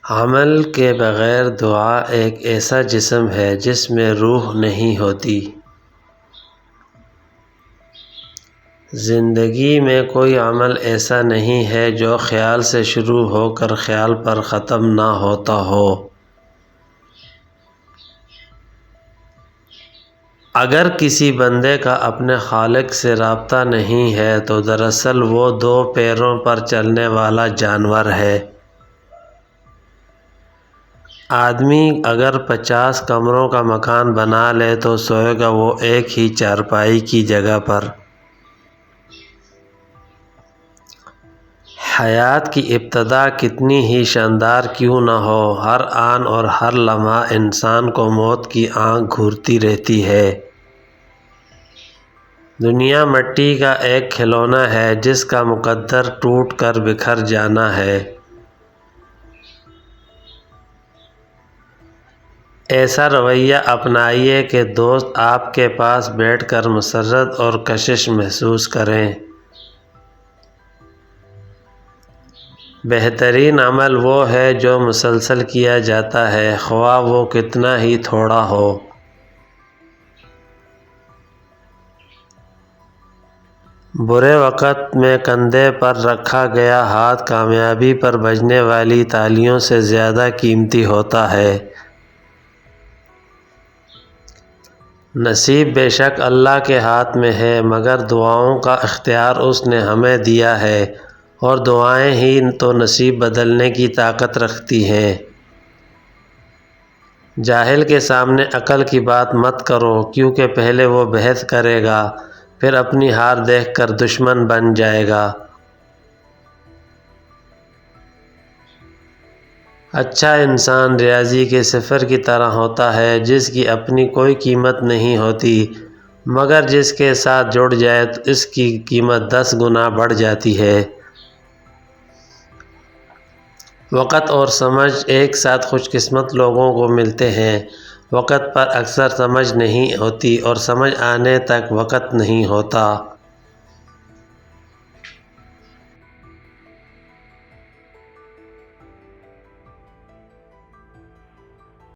عمل کے بغیر دعا ایک ایسا جسم ہے جس میں روح نہیں ہوتی۔ زندگی میں کوئی عمل ایسا نہیں ہے جو خیال سے شروع ہو کر خیال پر ختم نہ ہوتا ہو۔ اگر کسی بندے کا اپنے خالق سے رابطہ نہیں ہے تو دراصل وہ دو پیروں پر چلنے والا جانور ہے۔ آدمی اگر 50 کمروں کا مکان بنا لے تو سوئے گا وہ ایک ہی چارپائی کی جگہ پر۔ حیات کی ابتدا کتنی ہی شاندار کیوں نہ ہو، ہر آن اور ہر لمحہ انسان کو موت کی آنکھ گھورتی رہتی ہے۔ دنیا مٹی کا ایک کھلونا ہے جس کا مقدر ٹوٹ کر بکھر جانا ہے۔ ایسا رویہ اپنائیے کہ دوست آپ کے پاس بیٹھ کر مسرت اور کشش محسوس کریں۔ بہترین عمل وہ ہے جو مسلسل کیا جاتا ہے، خواہ وہ کتنا ہی تھوڑا ہو۔ برے وقت میں کندھے پر رکھا گیا ہاتھ کامیابی پر بجنے والی تالیوں سے زیادہ قیمتی ہوتا ہے۔ نصیب بے شک اللہ کے ہاتھ میں ہے، مگر دعاؤں کا اختیار اس نے ہمیں دیا ہے، اور دعائیں ہی تو نصیب بدلنے کی طاقت رکھتی ہیں۔ جاہل کے سامنے عقل کی بات مت کرو، کیونکہ پہلے وہ بحث کرے گا، پھر اپنی ہار دیکھ کر دشمن بن جائے گا۔ اچھا انسان ریاضی کے صفر کی طرح ہوتا ہے جس کی اپنی کوئی قیمت نہیں ہوتی، مگر جس کے ساتھ جڑ جائے تو اس کی قیمت 10 گنا بڑھ جاتی ہے۔ وقت اور سمجھ ایک ساتھ خوش قسمت لوگوں کو ملتے ہیں۔ وقت پر اکثر سمجھ نہیں ہوتی اور سمجھ آنے تک وقت نہیں ہوتا۔